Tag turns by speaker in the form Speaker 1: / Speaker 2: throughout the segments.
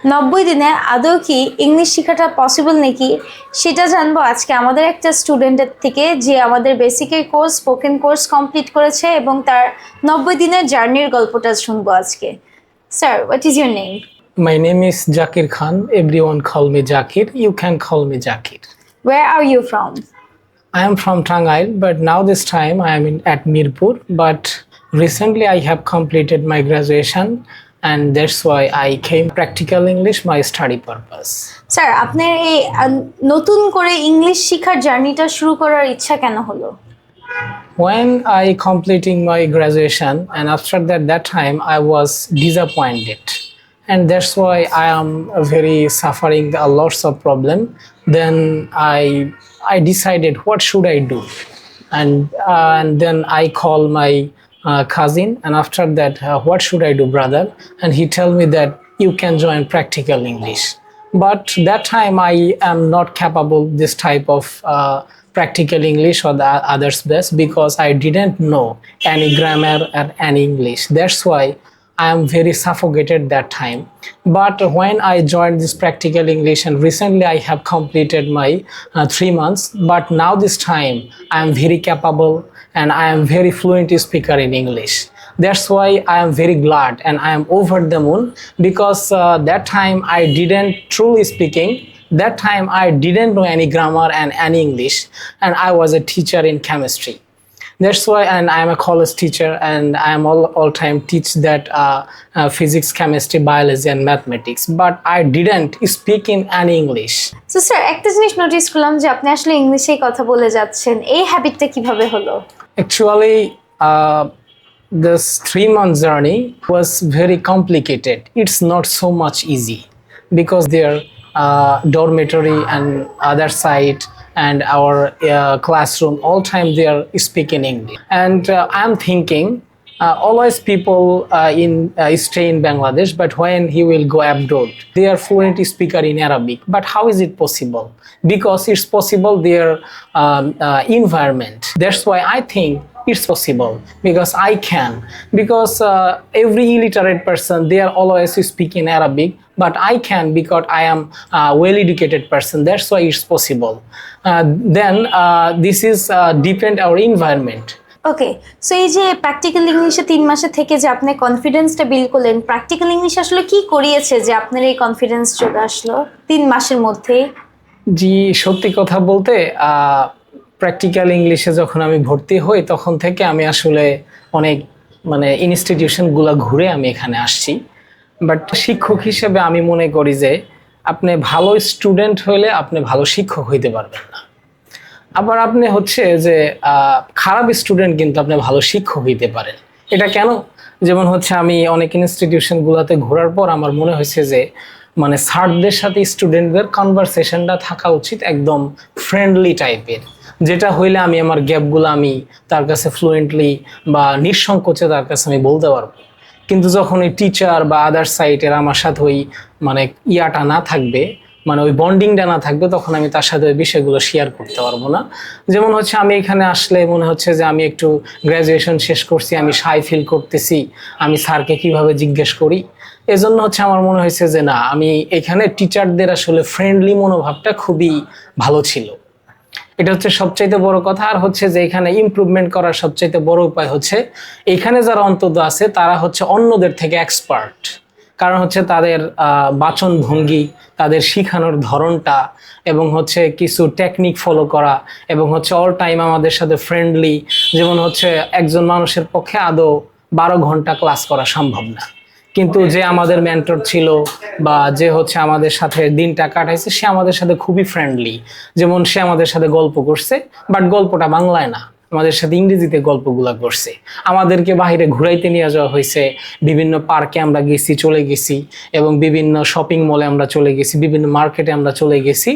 Speaker 1: 90 দিনে আদৌ কি ইংলিশ শেখাটা পসিবল নাকি সেটা জানবো আজকে আমাদের একটা স্টুডেন্টের থেকে, যে আমাদের বেসিকের কোর্স স্পোকেন কোর্স কমপ্লিট করেছে এবং তার 90 দিনের জার্নির গল্পটা শুনবো আজকে। Sir, what is your name?
Speaker 2: My name is Jakir Khan. Everyone call me Jakir. You can call me Jakir.
Speaker 1: Where are you from?
Speaker 2: I am from Tangail, but now this time I am at Mirpur. But recently I have completed my graduation, and that's why I came practical English my study purpose.
Speaker 1: Sir, আপনার এই নতুন করে English শেখার জার্নিটা শুরু করার ইচ্ছা কেন হলো?
Speaker 2: When I completing my graduation, and after that time I was disappointed, and that's why I am very suffering a lots of problem. Then I decided what should I do, and then I call my cousin, and after that what should I do, brother? And he tell me that you can join practical English. But that time I am not capable this type of practical English or the others best, because I didn't know any grammar and any English. That's why I am very suffocated that time. But when I joined this practical English, and recently I have completed my 3 months, but now this time I am very capable and I am very fluent speaker in English. That's why I am very glad and I am over the moon, because that time I didn't truly speaking. That time I didn't know any grammar and any English, and I was a teacher in chemistry. That's why, and I am a college teacher, and I am all time teach that physics, chemistry, biology, and mathematics. But I didn't speak in any English.
Speaker 1: তো sir, একটা জিনিস notice করলাম যে আপনি আসলে ইংলিশেই কথা বলে যাচ্ছেন। এই হ্যাবিটটা কিভাবে হলো?
Speaker 2: Actually, this 3 month journey was very complicated. It's not so much easy, because their dormitory and other side and our classroom, all time they are speaking English. And I'm thinking, always people stay in Bangladesh, but when he will go abroad, they are fluent speaker in Arabic. But how is it possible? Because it's possible their environment. That's why I think it's possible, because I can. Because every illiterate person, they are always speaking Arabic, but I can, because I am a well-educated person. That's why it's possible. Then this is depend our environment.
Speaker 1: Okay, so এই যে practical ইংলিশে 3 মাসে থেকে যে আপনি কনফিডেন্সটা build করলেন, practical English আসলে কি করিয়েছে যে আপনার এই কনফিডেন্স চলে আসলো 3 মাসের মধ্যে?
Speaker 2: জি, সত্যি কথা বলতে প্র্যাকটিক্যাল ইংলিশে যখন আমি ভর্তি হই, তখন থেকে আমি আসলে অনেক ইনস্টিটিউশনগুলো ঘুরে আমি এখানে আসছি। বাট শিক্ষক হিসেবে আমি মনে করি যে আপনি ভালো স্টুডেন্ট হলে আপনি ভালো শিক্ষক হইতে পারবেন না। আবার আপনি হচ্ছে যে খারাপ স্টুডেন্ট কিন্তু আপনি ভালো শিক্ষক হইতে পারেন। এটা কেন? যেমন হচ্ছে আমি অনেক ইনস্টিটিউশনগুলোতে ঘোরার পর আমার মনে হয়েছে যে স্যারদের সাথে স্টুডেন্টদের কনভারসেশনটা থাকা উচিত একদম ফ্রেন্ডলি টাইপের, যেটা হইলে আমি আমার গ্যাপগুলো আমি তার কাছে ফ্লুয়েন্টলি বা নিঃসংকোচে তার কাছে আমি বলতে পারবো। কিন্তু যখন ওই টিচার বা আদার সাইটের আমার সাথে ওই ইয়াটা না থাকবে, ওই বন্ডিংটা না থাকবে, তখন আমি তার সাথে ওই বিষয়গুলো শেয়ার করতে পারবো না। যেমন হচ্ছে আমি এখানে আসলে মনে হচ্ছে যে আমি একটু গ্র্যাজুয়েশন শেষ করছি, আমি শাই ফিল করতেছি, আমি স্যারকে কিভাবে জিজ্ঞেস করি। এজন্য হচ্ছে আমার মনে হয়েছে যে না, আমি এখানে টিচারদের আসলে ফ্রেন্ডলি মনোভাবটা খুবই ভালো ছিল। এটা হচ্ছে সবচাইতে বড় কথা। আর হচ্ছে যে এখানে ইমপ্রুভমেন্ট করার সবচাইতে বড় উপায় হচ্ছে এখানে যারা অন্তত আছে তারা হচ্ছে অন্যদের থেকে এক্সপার্ট। কারণ হচ্ছে তাদের বাচন ভঙ্গি, তাদের শিখানোর ধরনটা, এবং হচ্ছে কিছু টেকনিক ফলো করা, এবং হচ্ছে অল টাইম আমাদের সাথে ফ্রেন্ডলি। যেমন হচ্ছে একজন মানুষের পক্ষে আদৌ 12 ঘন্টা ক্লাস করা সম্ভব না, কিন্তু যে আমাদের মেন্টর ছিল বা যে হচ্ছে আমাদের সাথে দিনটা কাটাইছে, সে আমাদের সাথে খুবই ফ্রেন্ডলি। যেমন সে আমাদের সাথে গল্প করছে, বাট গল্পটা বাংলায় না, আমাদের সাথে ইংরেজিতে গল্পগুলা করছে। আমাদেরকে বাইরে ঘুরাইতে নিয়ে যাওয়া হয়েছে, বিভিন্ন পার্কে আমরা চলে গেছি, এবং বিভিন্ন শপিং মলে আমরা চলে গেছি, বিভিন্ন মার্কেটে আমরা চলে গেছি,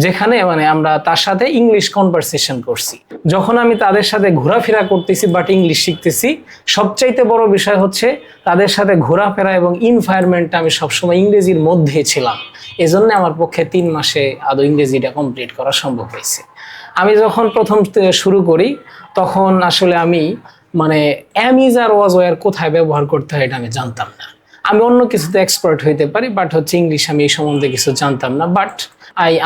Speaker 2: যেখানে আমরা তার সাথে ইংলিশ কনভারসেশন করছি। যখন আমি তাদের সাথে ঘোরাফেরা করতেছি বাট ইংলিশ শিখতেছি, সবচাইতে বড় বিষয় হচ্ছে তাদের সাথে ঘোরাফেরা এবং এনভায়রনমেন্টটা আমি সবসময় ইংরেজির মধ্যে ছিলাম। এজন্য আমার পক্ষে 3 মাসে আদৌ ইংরেজিটা কমপ্লিট করা সম্ভব হয়েছে। আমি যখন প্রথম শুরু করি, তখন আসলে আমি am is R was were কোথায় ব্যবহার করতে হয় এটা আমি জানতাম না। আমি অন্য কিছুতে এক্সপার্ট হইতে পারি, বাট হচ্ছে ইংলিশ আমি এই সম্বন্ধে কিছু জানতাম না, বাট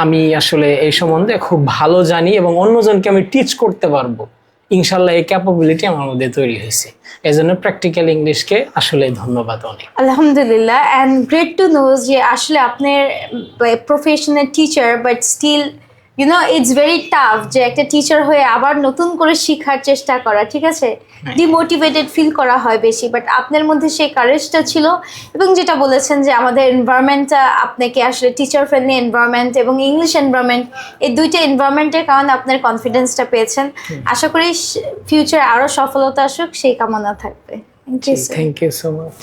Speaker 2: আমি আসলে এই সম্বন্ধে খুব ভালো জানি এবং অন্যজনকে আমি টিচ করতে পারবো ইনশাল্লাহ, এই ক্যাপাবিলিটি আমার মধ্যে তৈরি হয়েছে। এই জন্য প্র্যাকটিক্যাল ইংলিশকে আসলে ধন্যবাদ অনেক।
Speaker 1: আলহামদুলিল্লাহ, অ্যান্ড গ্রেট টু নো যে আসলে আপনার professional teacher, but still it's very tough যে একটা টিচার হয়ে আবার নতুন করে শেখার চেষ্টা করা, ঠিক আছে, ডিমোটিভেটেড ফিল করা হয় বেশি, বাট আপনার মধ্যে সেই কারেজটা ছিল। এবং যেটা বলেছেন যে আমাদের এনভায়রনমেন্টটা আপনাকে আসলে টিচার ফ্রেন্ডলি এনভায়রনমেন্ট এবং ইংলিশ এনভায়রনমেন্ট, এই দুইটা এনভায়রনমেন্টের কারণে আপনার কনফিডেন্সটা পেয়েছেন। আশা করি ফিউচার আরও সফলতা আসুক, সেই কামনা থাকবে। Thank you.
Speaker 2: Thank you so much.